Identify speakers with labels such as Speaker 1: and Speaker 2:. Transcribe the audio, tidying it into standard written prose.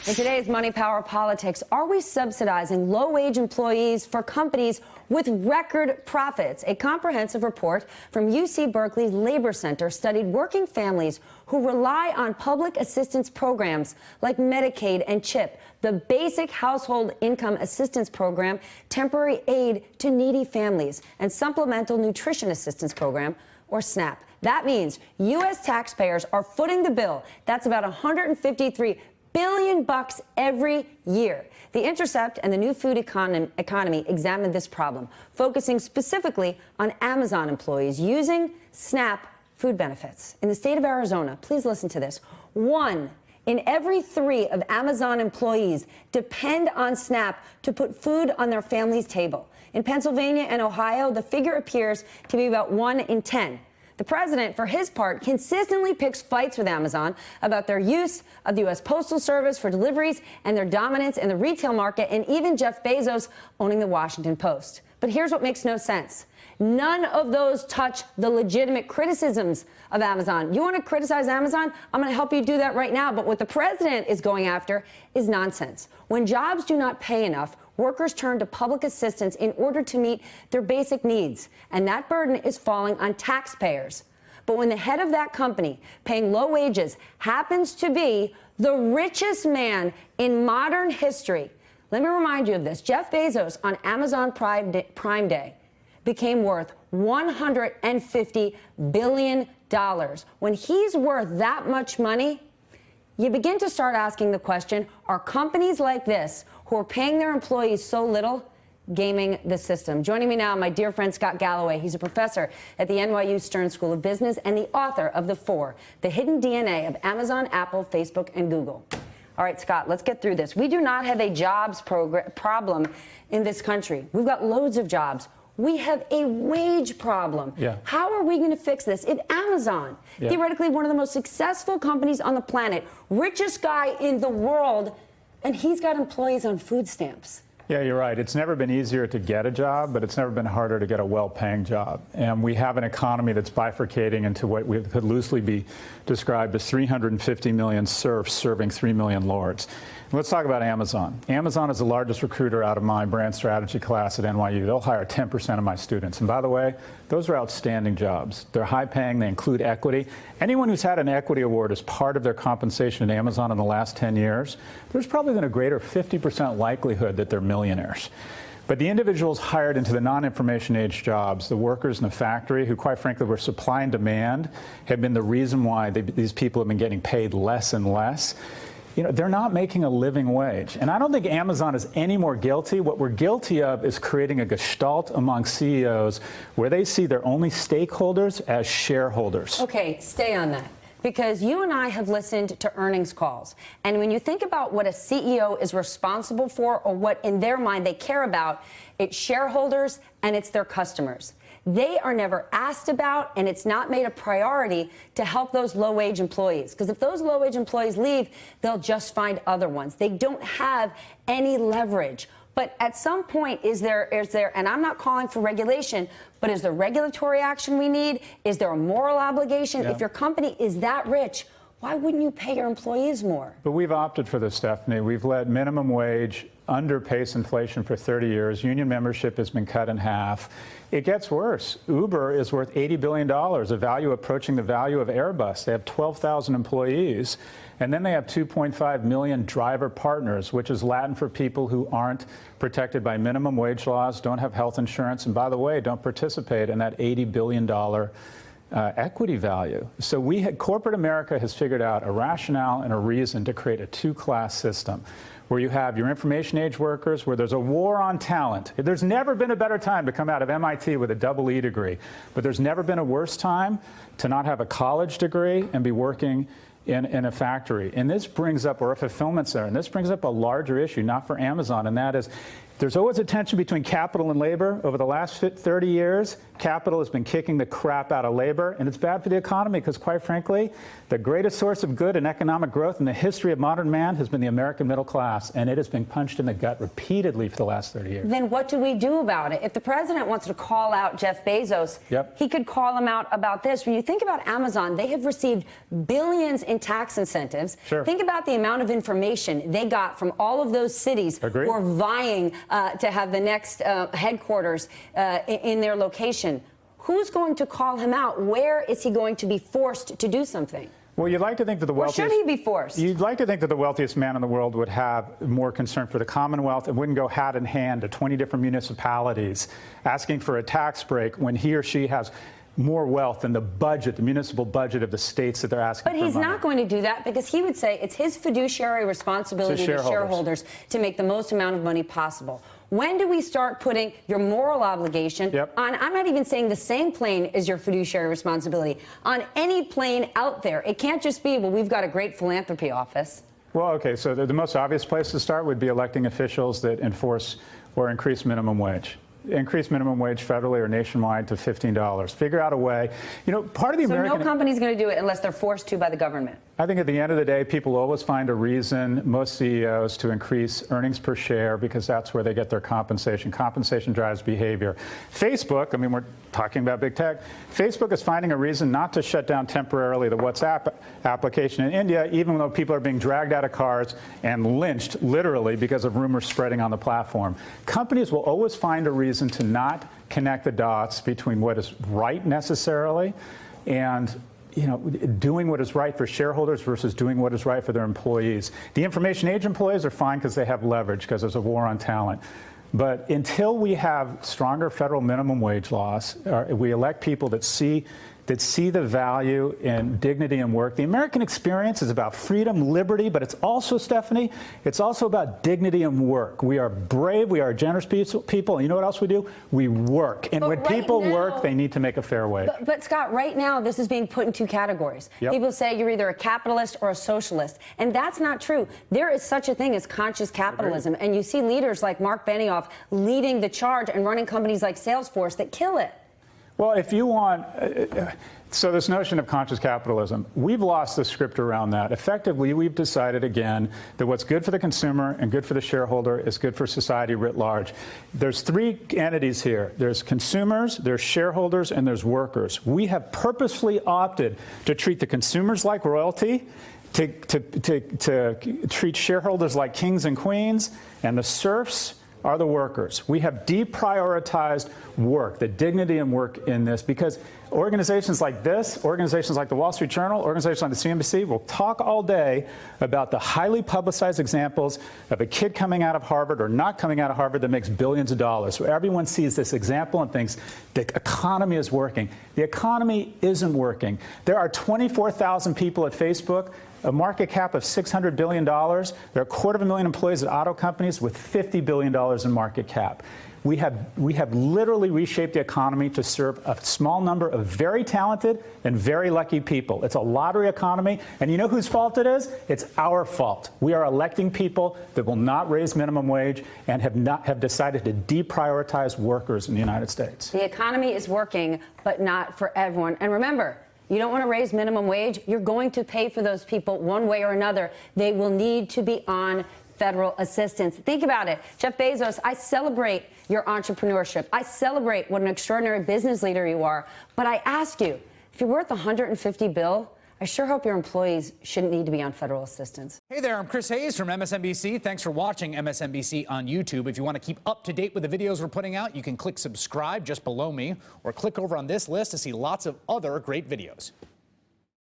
Speaker 1: In today's Money Power Politics, are we subsidizing low-wage employees for companies with record profits? A comprehensive report from UC Berkeley's Labor Center studied working families who rely on public assistance programs like Medicaid and CHIP, the Basic Household Income Assistance Program, Temporary Aid to Needy Families, and Supplemental Nutrition Assistance Program, or SNAP. That means U.S. taxpayers are footing the bill. That's about $153 billion every year. The Intercept and the New Food Economy examined this problem, focusing specifically on Amazon employees using SNAP food benefits. In the state of Arizona, please listen to this, 1 in every 3 of Amazon employees depend on SNAP to put food on their family's table. In Pennsylvania and Ohio, the figure appears to be about 1 in 10. The president, for his part, consistently picks fights with Amazon about their use of the U.S. Postal Service for deliveries and their dominance in the retail market, and even Jeff Bezos owning the Washington Post. But here's what makes no sense. None of those touch the legitimate criticisms of Amazon. You want to criticize Amazon? I'm going to help you do that right now. But what the president is going after is nonsense. When jobs do not pay enough, workers turn to public assistance in order to meet their basic needs, and that burden is falling on taxpayers. But when the head of that company paying low wages happens to be the richest man in modern history, let me remind you of this. Jeff Bezos on Amazon Prime Day became worth $150 billion. When he's worth that much money, you begin to start asking the question, are companies like this, who are paying their employees so little, gaming the system? Joining me now, my dear friend Scott Galloway. He's a professor at the NYU Stern School of Business and the author of The Four, The Hidden DNA of Amazon, Apple, Facebook, and Google. All right, Scott, let's get through this. We do not have a jobs problem in this country. We've got loads of jobs. We have a wage problem. Yeah. How are we going to fix this? If Amazon, theoretically one of the most successful companies on the planet, richest guy in the world, and he's got employees on food stamps.
Speaker 2: Yeah, you're right. It's never been easier to get a job, but it's never been harder to get a well-paying job. And we have an economy that's bifurcating into what could loosely be described as 350 million serfs serving 3 million lords. Let's talk about Amazon. Amazon is the largest recruiter out of my brand strategy class at NYU. They'll hire 10% of my students. And by the way, those are outstanding jobs. They're high paying. They include equity. Anyone who's had an equity award as part of their compensation at Amazon in the last 10 years, there's probably been a greater 50% likelihood that they're millionaires. But the individuals hired into the non-information age jobs, the workers in the factory, who quite frankly were supply and demand, have been the reason why these people have been getting paid less and less. You know, they're not making a living wage. And I don't think Amazon is any more guilty. What we're guilty of is creating a gestalt among CEOs where they see their only stakeholders as shareholders.
Speaker 1: Okay, stay on that. Because you and I have listened to earnings calls. And when you think about what a CEO is responsible for, or what in their mind they care about, it's shareholders and it's their customers. They are never asked about, and it's not made a priority to help those low-wage employees. Because if those low-wage employees leave, they'll just find other ones. They don't have any leverage. But at some point, is there, and I'm not calling for regulation, but is there regulatory action we need? Is there a moral obligation? Yeah. If your company is that rich, why wouldn't you pay your employees more?
Speaker 2: But we've opted for this, Stephanie. We've let minimum wage underpace inflation for 30 years. Union membership has been cut in half. It gets worse. Uber is worth $80 billion, a value approaching the value of Airbus. They have 12,000 employees, and then they have 2.5 million driver partners, which is Latin for people who aren't protected by minimum wage laws, don't have health insurance, and by the way, don't participate in that $80 billion equity value. So corporate America has figured out a rationale and a reason to create a two-class system where you have your information age workers, where there's a war on talent. There's never been a better time to come out of MIT with a double E degree, but there's never been a worse time to not have a college degree and be working in a factory. And this brings up, or a fulfillment center, and this brings up a larger issue, not for Amazon, and that is There's always a tension between capital and labor. Over the last 30 years, capital has been kicking the crap out of labor, and it's bad for the economy because, quite frankly, the greatest source of good and economic growth in the history of modern man has been the American middle class, and it has been punched in the gut repeatedly for the last 30 years.
Speaker 1: Then what do we do about it? If the president wants to call out Jeff Bezos, he could call him out about this. When you think about Amazon, they have received billions in tax incentives. Think about the amount of information they got from all of those cities who are vying to have the next headquarters in their location. Who's going to call him out? Where is he going to be forced to do something?
Speaker 2: Well, you'd like to think that the wealthiest...
Speaker 1: Or should he be forced?
Speaker 2: You'd like to think that the wealthiest man in the world would have more concern for the Commonwealth and wouldn't go hat in hand to 20 different municipalities asking for a tax break when he or she has more wealth than the budget, the municipal budget of the states that they're asking for.
Speaker 1: But he's not going to do that because he would say it's his fiduciary responsibility to shareholders to make the most amount of money possible. When do we start putting your moral obligation on, I'm not even saying the same plane as your fiduciary responsibility, on any plane out there? It can't just be, well, we've got a great philanthropy office. Well,
Speaker 2: okay, so the most obvious place to start would be electing officials that enforce or increase minimum wage. Increase minimum wage federally or nationwide to $15. Figure out a way. You know, part of the American...
Speaker 1: So no company's going to do it unless they're forced to by the government?
Speaker 2: I think at the end of the day, people always find a reason, most CEOs, to increase earnings per share because that's where they get their compensation. Compensation drives behavior. Facebook, I mean, we're talking about big tech. Facebook is finding a reason not to shut down temporarily the WhatsApp application in India, even though people are being dragged out of cars and lynched, literally, because of rumors spreading on the platform. Companies will always find a reason to not connect the dots between what is right necessarily and doing what is right for shareholders versus doing what is right for their employees. The information age employees are fine because they have leverage because there's a war on talent. But until we have stronger federal minimum wage laws, we elect people that see the value in dignity and work. The American experience is about freedom, liberty, but it's also, Stephanie, it's also about dignity and work. We are brave, we are generous people, and you know what else we do? We work. And when people work, they need to make a fair wage.
Speaker 1: But Scott, right now, this is being put in two categories. People say you're either a capitalist or a socialist, and that's not true. There is such a thing as conscious capitalism, and you see leaders like Mark Benioff leading the charge and running companies like Salesforce that kill it.
Speaker 2: Well, if you want, so this notion of conscious capitalism, we've lost the script around that. Effectively, we've decided again that what's good for the consumer and good for the shareholder is good for society writ large. There's three entities here. There's consumers, there's shareholders, and there's workers. We have purposefully opted to treat the consumers like royalty, to treat shareholders like kings and queens, and the serfs are the workers. We have deprioritized work, the dignity and work in this, because organizations like this, organizations like the Wall Street Journal, organizations like the CNBC will talk all day about the highly publicized examples of a kid coming out of Harvard or not coming out of Harvard that makes billions of dollars. So everyone sees this example and thinks the economy is working. The economy isn't working. There are 24,000 people at Facebook, a market cap of $600 billion. There are 250,000 employees at auto companies with $50 billion in market cap. We have literally reshaped the economy to serve a small number of very talented and very lucky people. It's a lottery economy, and you know whose fault it is? It's our fault. We are electing people that will not raise minimum wage and have decided to deprioritize workers in the United States.
Speaker 1: The economy is working, but not for everyone. And remember, you don't want to raise minimum wage, you're going to pay for those people one way or another. They will need to be on federal assistance. Think about it. Jeff Bezos, I celebrate your entrepreneurship. I celebrate what an extraordinary business leader you are. But I ask you, if you're worth $150 billion, I sure hope your employees shouldn't need to be on federal assistance.
Speaker 3: Hey there, I'm Chris Hayes from MSNBC. Thanks for watching MSNBC on YouTube. If you want to keep up to date with the videos we're putting out, you can click subscribe just below me or click over on this list to see lots of other great videos.